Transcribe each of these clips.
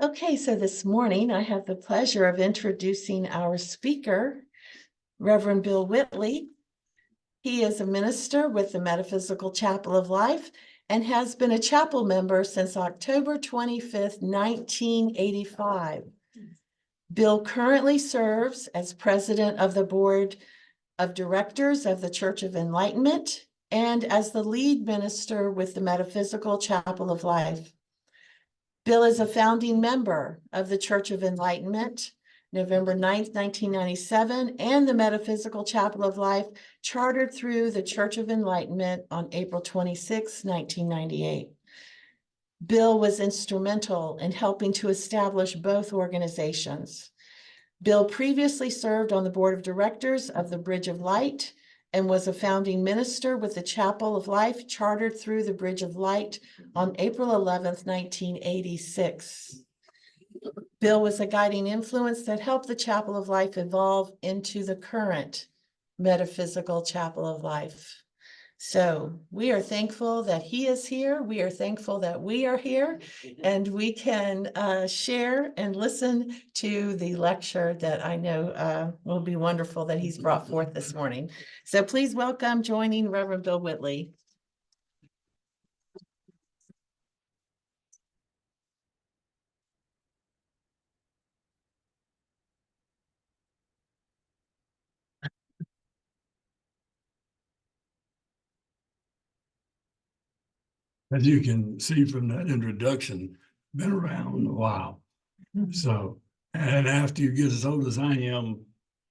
Okay, so this morning I have the pleasure of introducing our speaker, Reverend Bill Whitley. He is a minister with the Metaphysical Chapel of Life and has been a chapel member since October 25th, 1985. Bill currently serves as president of the board of directors of the Church of Enlightenment and as the lead minister with the Metaphysical Chapel of Life. Bill is a founding member of the Church of Enlightenment, November 9th, 1997, and the Metaphysical Chapel of Life, chartered through the Church of Enlightenment on April 26, 1998. Bill was instrumental in helping to establish both organizations. Bill previously served on the board of directors of the Bridge of Light and was a founding minister with the Chapel of Life, chartered through the Bridge of Light on April 11th, 1986. Bill was a guiding influence that helped the Chapel of Life evolve into the current Metaphysical Chapel of Life. So we are thankful that he is here. We are thankful that we are here, and we can share and listen to the lecture that I know will be wonderful that he's brought forth this morning. So please welcome joining Reverend Bill Whitley. As you can see from that introduction, been around a while. So, and after you get as old as I am,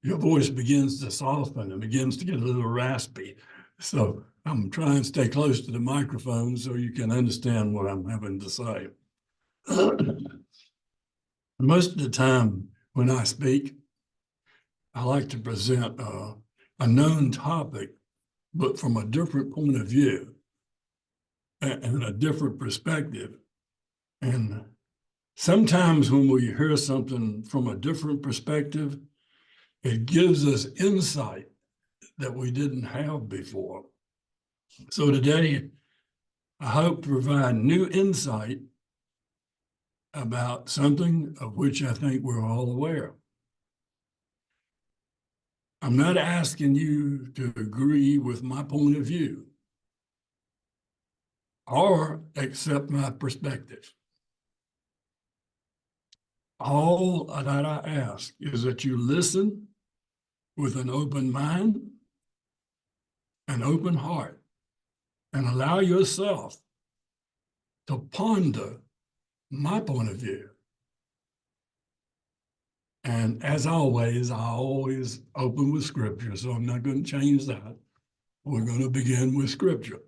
your voice begins to soften and begins to get a little raspy. So I'm trying to stay close to the microphone so you can understand what I'm having to say. Most of the time when I speak, I like to present a known topic, but from a different point of view and a different perspective. And sometimes when we hear something from a different perspective, it gives us insight that we didn't have before. So today, I hope to provide new insight about something of which I think we're all aware. I'm not asking you to agree with my point of view or accept my perspective. All that I ask is that you listen with an open mind, an open heart, and allow yourself to ponder my point of view. And as always, I always open with scripture, so I'm not going to change that. We're going to begin with scripture.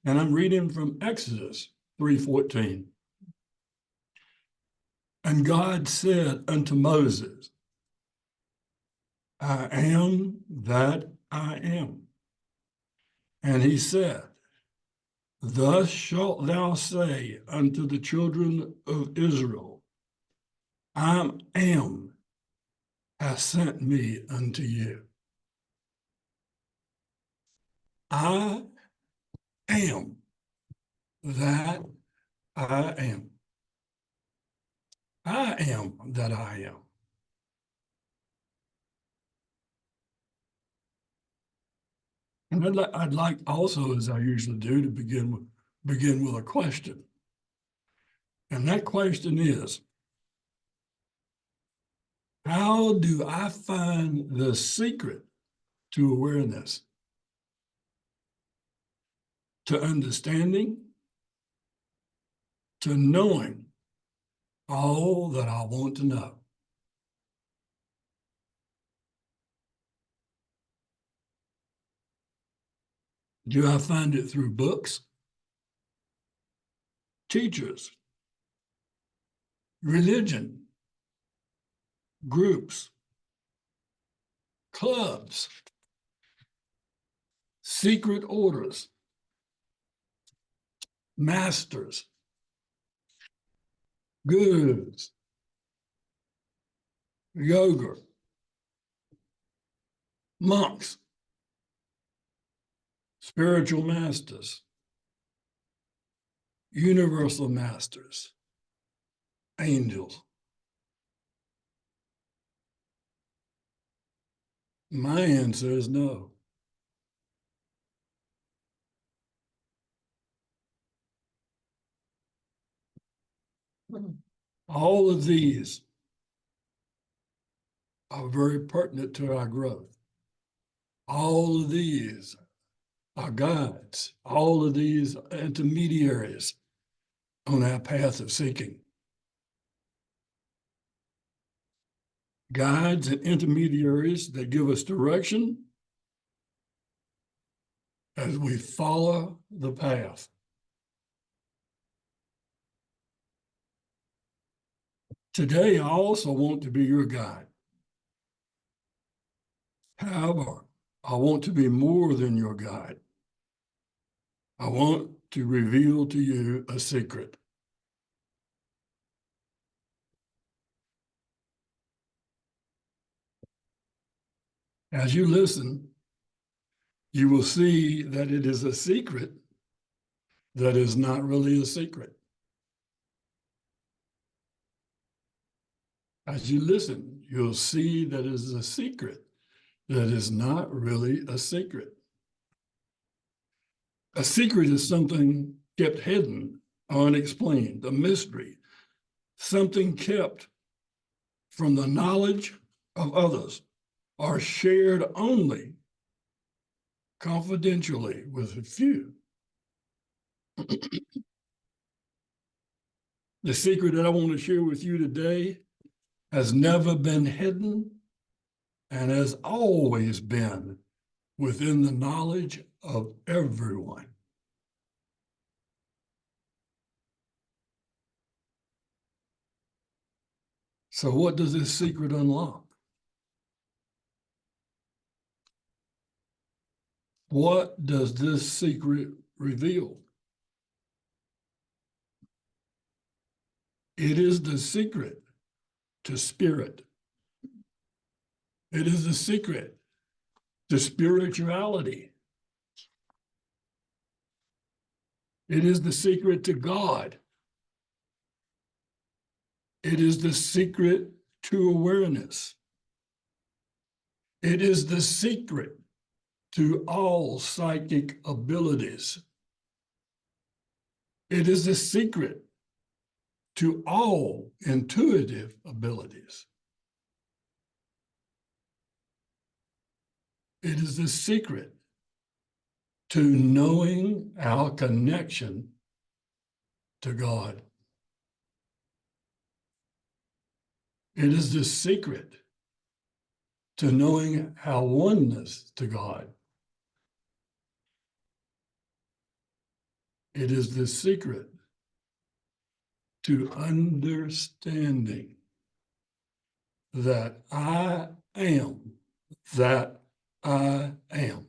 And I'm reading from Exodus 3:14. And God said unto Moses, I am that I am. And he said, thus shalt thou say unto the children of Israel, I am hath sent me unto you. I am that I am. I am that I am. And I'd like also, as I usually do, to begin with a question. And that question is, how do I find the secret to awareness, to understanding, to knowing all that I want to know? Do I find it through books, teachers, religion, groups, clubs, secret orders, masters, gurus, yoga, monks, spiritual masters, universal masters, angels? My answer is no. All of these are very pertinent to our growth. All of these are guides. All of these are intermediaries on our path of seeking. Guides and intermediaries that give us direction as we follow the path. Today, I also want to be your guide. However, I want to be more than your guide. I want to reveal to you a secret. As you listen, you will see that it is a secret that is not really a secret. As you listen, you'll see that it is a secret that is not really a secret. A secret is something kept hidden, unexplained, a mystery, something kept from the knowledge of others or shared only confidentially with a few. The secret that I want to share with you today has never been hidden and has always been within the knowledge of everyone. So what does this secret unlock? What does this secret reveal? It is the secret to spirit. It is the secret to spirituality. It is the secret to God. It is the secret to awareness. It is the secret to all psychic abilities. It is the secret to all intuitive abilities. It is the secret to knowing our connection to God. It is the secret to knowing our oneness to God. It is the secret to understanding that I am that I am.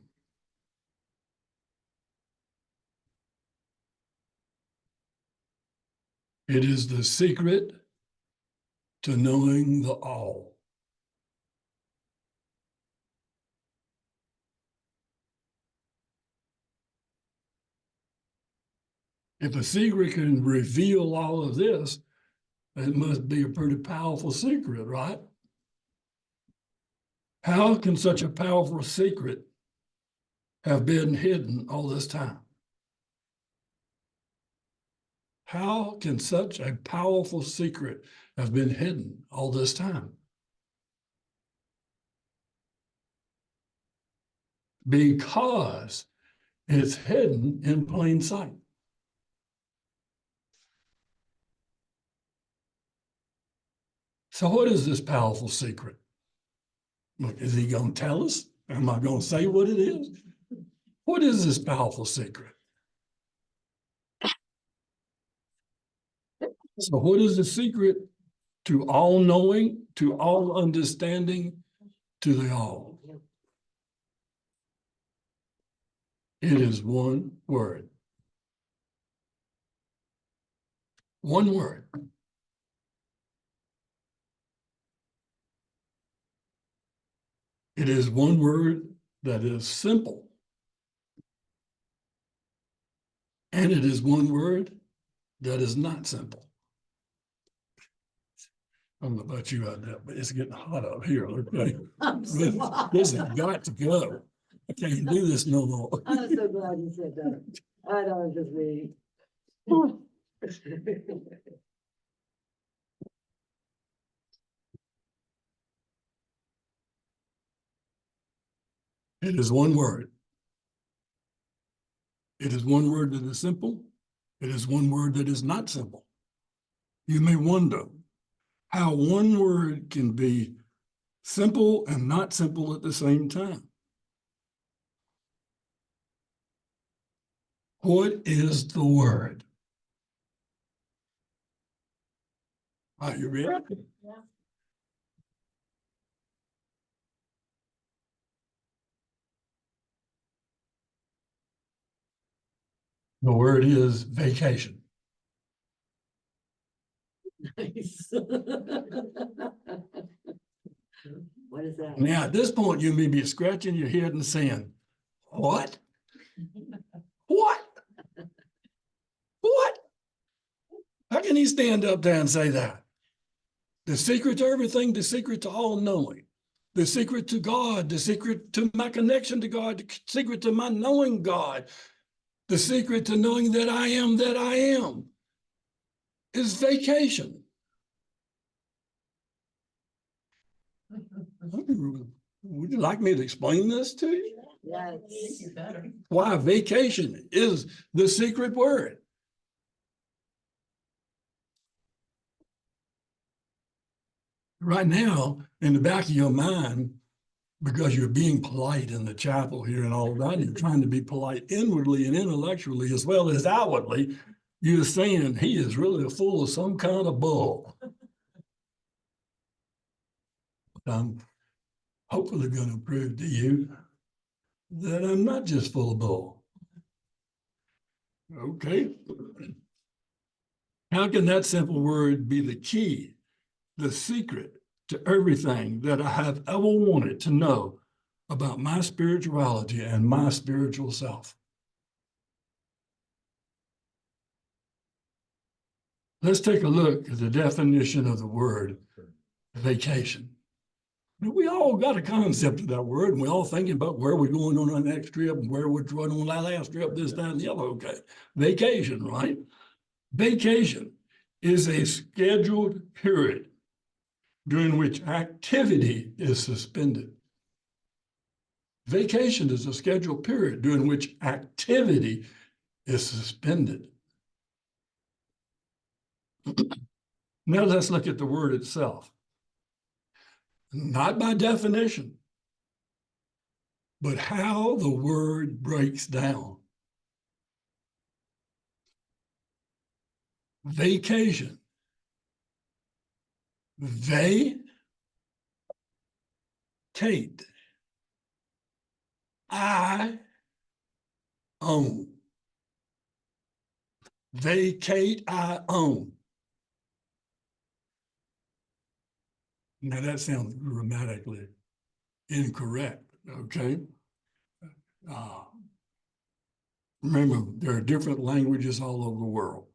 It is the secret to knowing the all. If a secret can reveal all of this, it must be a pretty powerful secret, right? How can such a powerful secret have been hidden all this time? How can such a powerful secret have been hidden all this time? Because it's hidden in plain sight. So what is this powerful secret? Look, is he going to tell us? Am I going to say what it is? What is this powerful secret? So what is the secret to all knowing, to all understanding, to the all? It is one word. One word. It is one word that is simple. And it is one word that is not simple. don't know about you out there, but it's getting hot up here, okay? I'm so This glad. this has got to go. I can't do this no more. I'm so glad you said that. I know, just me. It is one word. It is one word that is simple. It is one word that is not simple. You may wonder how one word can be simple and not simple at the same time. What is the word? Are you ready? Yeah. The word is vacation. Nice. What is that? Now, at this point, you may be scratching your head and saying, what? What? What? How can he stand up there and say that? The secret to everything, the secret to all knowing, the secret to God, the secret to my connection to God, the secret to my knowing God, the secret to knowing that I am is vacation. Would you like me to explain this to you? Yes. You better. Why vacation is the secret word. Right now, in the back of your mind, because you're being polite in the chapel here and all that, you're trying to be polite inwardly and intellectually as well as outwardly, you're saying he is really full of some kind of bull. I'm hopefully going to prove to you that I'm not just full of bull. Okay. How can that simple word be the key, the secret to everything that I have ever wanted to know about my spirituality and my spiritual self? Let's take a look at the definition of the word vacation. We all got a concept of that word, and we're all thinking about where we're going on our next trip and where we're going on our last trip, this, that, and the other. Okay. Vacation, right? Vacation is a scheduled period during which activity is suspended. Vacation is a scheduled period during which activity is suspended. Now let's look at the word itself. Not by definition, but how the word breaks down. Vacation. Vacate. I own. Vacate, I own. Now that sounds grammatically incorrect, okay? Remember, there are different languages all over the world,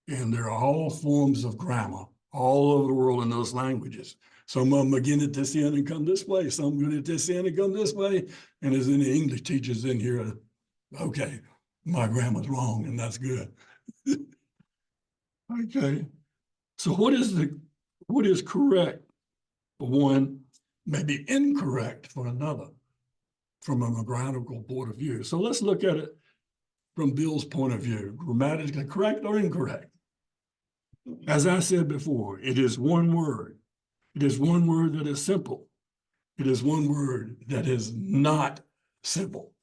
and there are all forms of grammar all over the world in those languages. Some of them begin at this end and come this way. Some begin at this end and come this way. And there's any English teachers in here, okay, my grammar's wrong, and that's good. Okay, so what is correct for one may be incorrect for another from a grammatical point of view. So let's look at it from Bill's point of view, grammatically correct or incorrect. As I said before, it is one word. It is one word that is simple. It is one word that is not simple.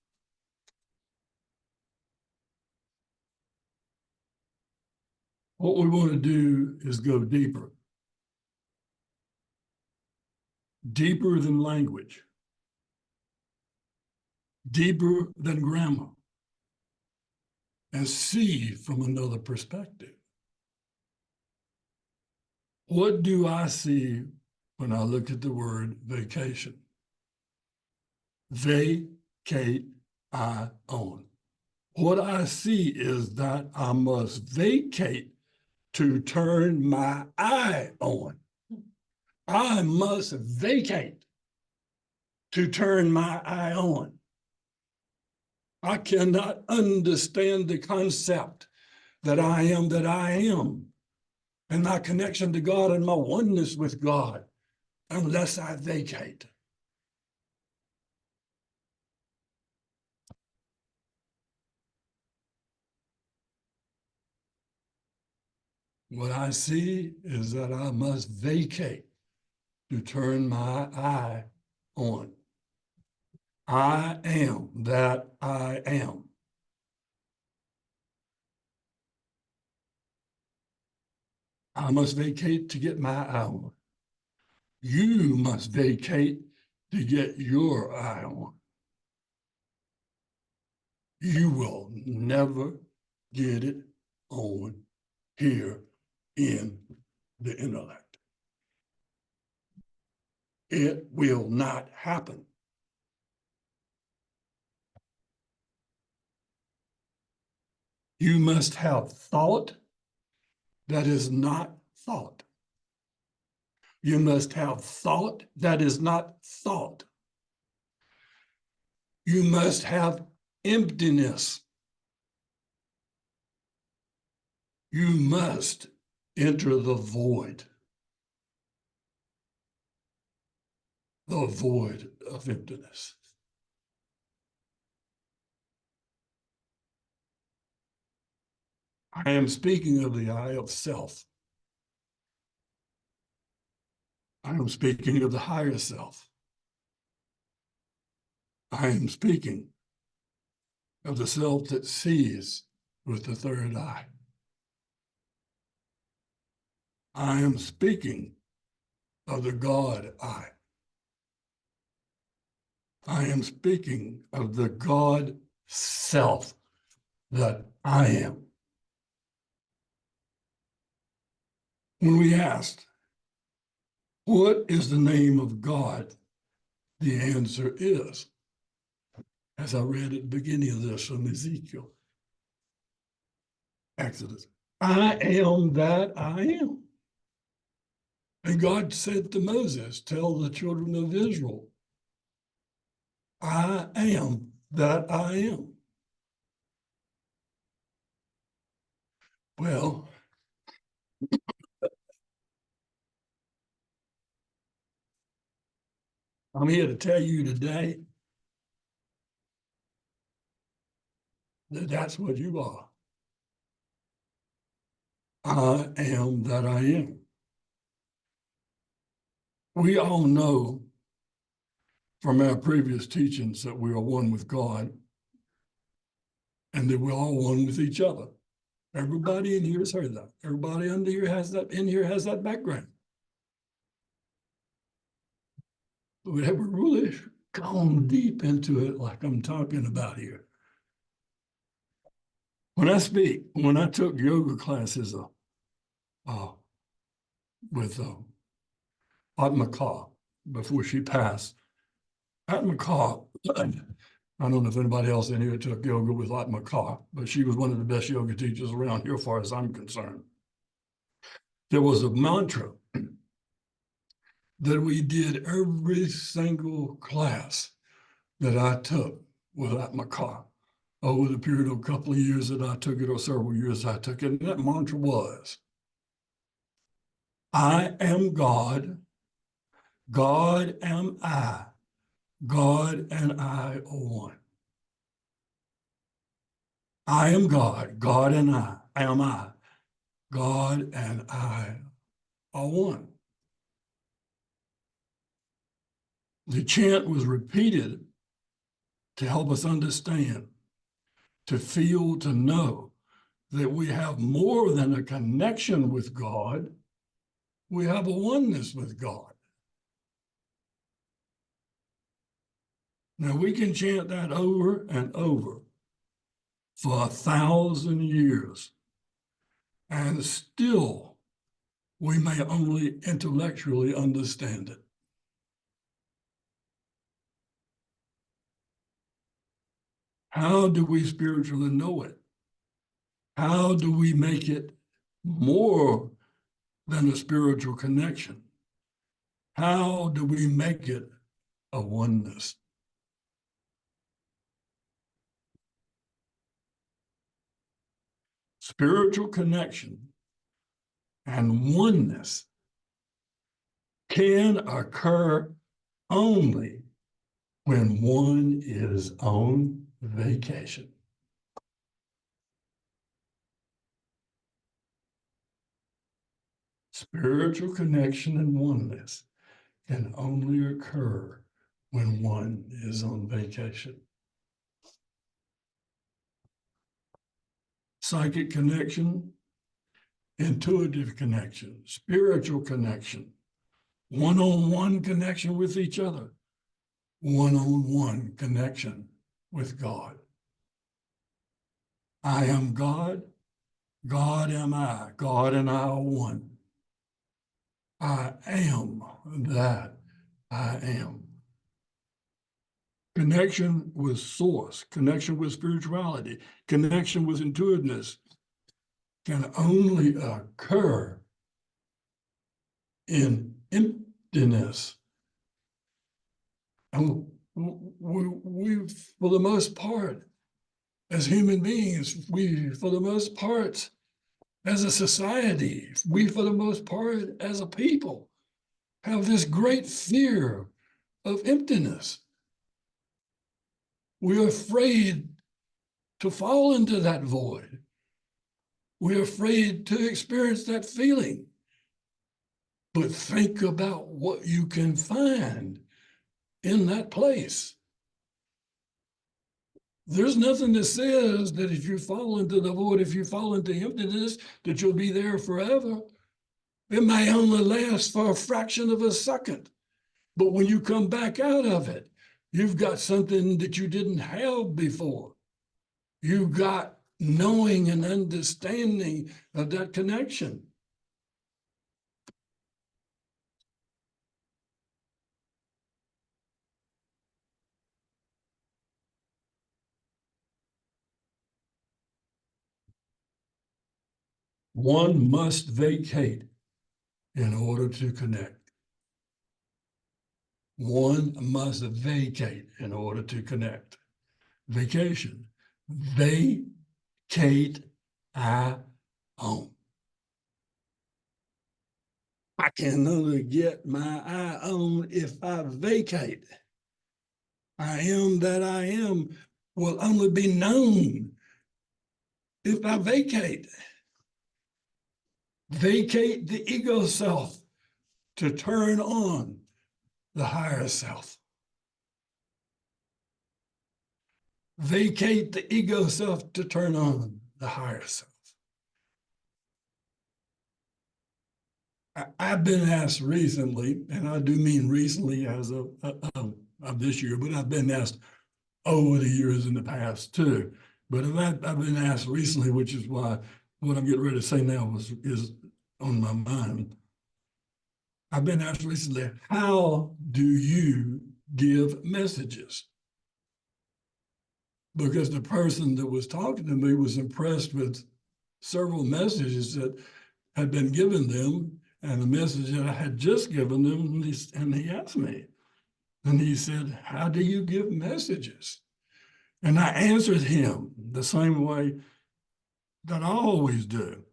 What we want to do is go deeper. Deeper than language. Deeper than grammar. And see from another perspective. What do I see when I look at the word vacation? Vacate, I own. What I see is that I must vacate to turn my eye on. I must vacate to turn my eye on. I cannot understand the concept that I am, and my connection to God and my oneness with God unless I vacate. What I see is that I must vacate to turn my eye on. I am that I am. I must vacate to get my eye on. You must vacate to get your eye on. You will never get it on here in the intellect. It will not happen. You must have thought that is not thought. You must have thought that is not thought. You must have emptiness. You must enter the void of emptiness. I am speaking of the eye of self. I am speaking of the higher self. I am speaking of the self that sees with the third eye. I am speaking of the God eye. I am speaking of the God self that I am. When we asked, what is the name of God? The answer is, as I read at the beginning of this from Ezekiel, Exodus, I am that I am. And God said to Moses, tell the children of Israel, I am that I am. Well, I'm here to tell you today that that's what you are. I am that I am. We all know from our previous teachings that we are one with God and that we're all one with each other. Everybody in here has heard that. Everybody under here has that, in here has that background. We haven't really gone deep into it like I'm talking about here. When I took yoga classes with Atma Kaur before she passed, Atma Kaur, I don't know if anybody else in here took yoga with Atma Kaur, but she was one of the best yoga teachers around here as far as I'm concerned. There was a mantra that we did every single class that I took with Atma Kaur over the period of a couple of years that I took it, or several years I took it. And that mantra was, I am God, God am I, God and I are one. I am God, God and I am I, God and I are one. The chant was repeated to help us understand, to feel, to know that we have more than a connection with God, we have a oneness with God. Now we can chant that over and over for 1,000 years, and still we may only intellectually understand it. How do we spiritually know it? How do we make it more than a spiritual connection? How do we make it a oneness? Spiritual connection and oneness can occur only when one is on vacation. Spiritual connection and oneness can only occur when one is on vacation. Psychic connection, intuitive connection, spiritual connection, one-on-one connection with each other, one-on-one connection with God. I am God, God am I, God and I are one. I am that I am. Connection with source, connection with spirituality, connection with intuitiveness can only occur in emptiness. And we, for the most part, as human beings, we, for the most part, as a society, we, for the most part, as a people, have this great fear of emptiness. We're afraid to fall into that void. We're afraid to experience that feeling. But think about what you can find in that place. There's nothing that says that if you fall into the void, if you fall into emptiness, that you'll be there forever. It may only last for a fraction of a second. But when you come back out of it, you've got something that you didn't have before. You've got knowing and understanding of that connection. One must vacate in order to connect. One must vacate in order to connect. Vacation. Vacate, I own. I can only get my I own if I vacate. I am that I am will only be known if I vacate. Vacate the ego self to turn on the higher self. Vacate the ego self to turn on the higher self. I've been asked recently, and I do mean recently as of this year, but I've been asked over the years in the past too. But I've been asked recently, which is why what I'm getting ready to say now is on my mind. I've been asked recently, how do you give messages? Because the person that was talking to me was impressed with several messages that had been given them and the message that I had just given them. And he asked me, and he said, how do you give messages? And I answered him the same way that I always do,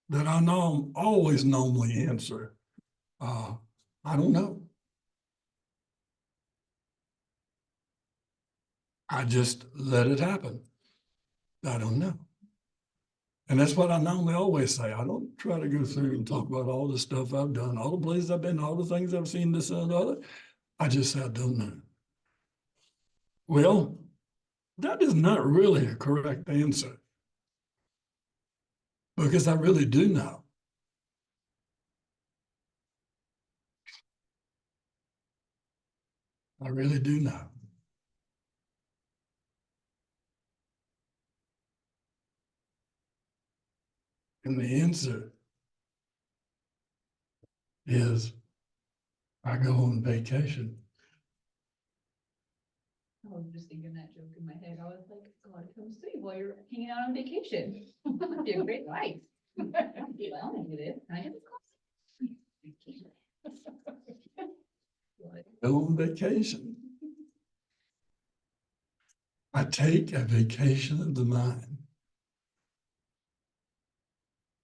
that I always normally answer. I don't know. I just let it happen. I don't know. And that's what I normally always say. I don't try to go through and talk about all the stuff I've done, all the places I've been, all the things I've seen, this and the other. I just say, I don't know. Well, that is not really a correct answer because I really do know. I really do know. And the answer is I go on vacation. I was just thinking that joke in my head. I was like, God comes to you while you're hanging out on vacation. It'd be a great life. Well, I do this. I have a go on vacation. I take a vacation of the mind.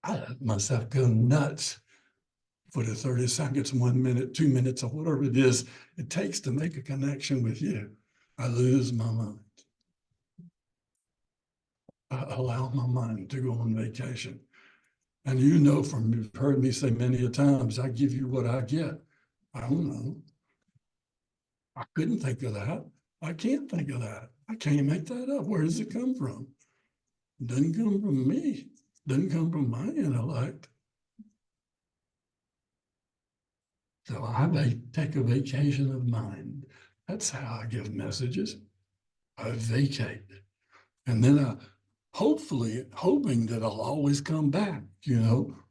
I let myself go nuts for the 30 seconds, 1 minute, 2 minutes, or whatever it is it takes to make a connection with you. I lose my mind. I allow my mind to go on vacation. And you know, from you've heard me say many a times, I give you what I get. I don't know. I couldn't think of that. I can't think of that. I can't make that up. Where does it come from? It doesn't come from me. It doesn't come from my intellect. So I take a vacation of mind. That's how I give messages. I vacate. And then I hopefully hoping that I'll always come back,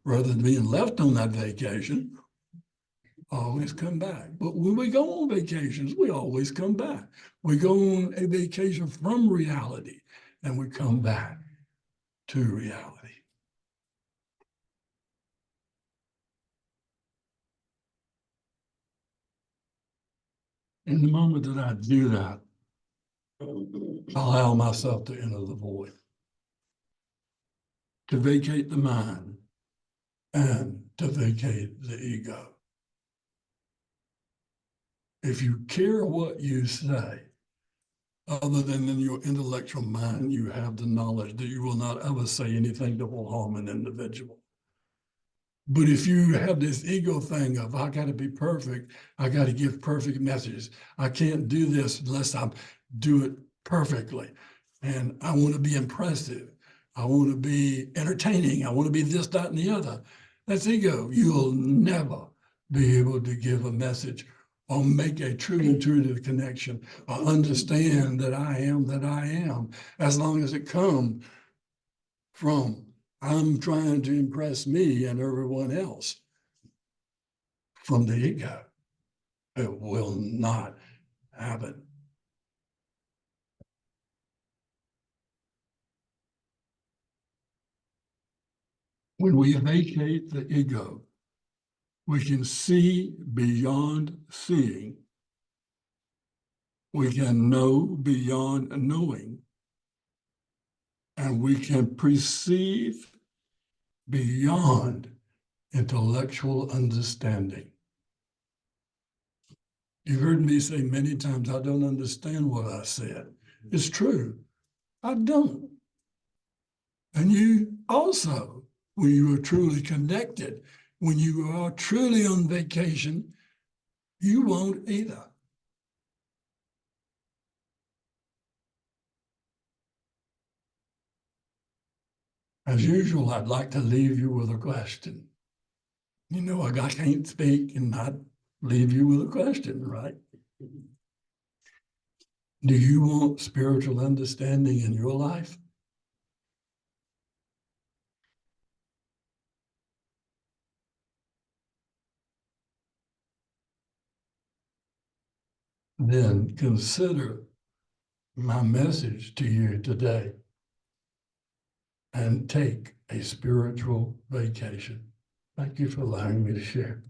rather than being left on that vacation, always come back. But when we go on vacations, we always come back. We go on a vacation from reality and we come back to reality. In the moment that I do that, I allow myself to enter the void, to vacate the mind, and to vacate the ego. If you care what you say, other than in your intellectual mind, you have the knowledge that you will not ever say anything that will harm an individual. But if you have this ego thing of, I got to be perfect, I got to give perfect messages, I can't do this unless I do it perfectly. And I want to be impressive. I want to be entertaining. I want to be this, that, and the other. That's ego. You'll never be able to give a message or make a true intuitive connection or understand that I am, as long as it comes from I'm trying to impress me and everyone else from the ego. It will not happen. When we vacate the ego, we can see beyond seeing. We can know beyond knowing. And we can perceive beyond intellectual understanding. You've heard me say many times, I don't understand what I said. It's true. I don't. And you also, when you are truly connected, when you are truly on vacation, you won't either. As usual, I'd like to leave you with a question. I can't speak and not leave you with a question, right? Do you want spiritual understanding in your life? Then consider my message to you today and take a spiritual vacation. Thank you for allowing me to share.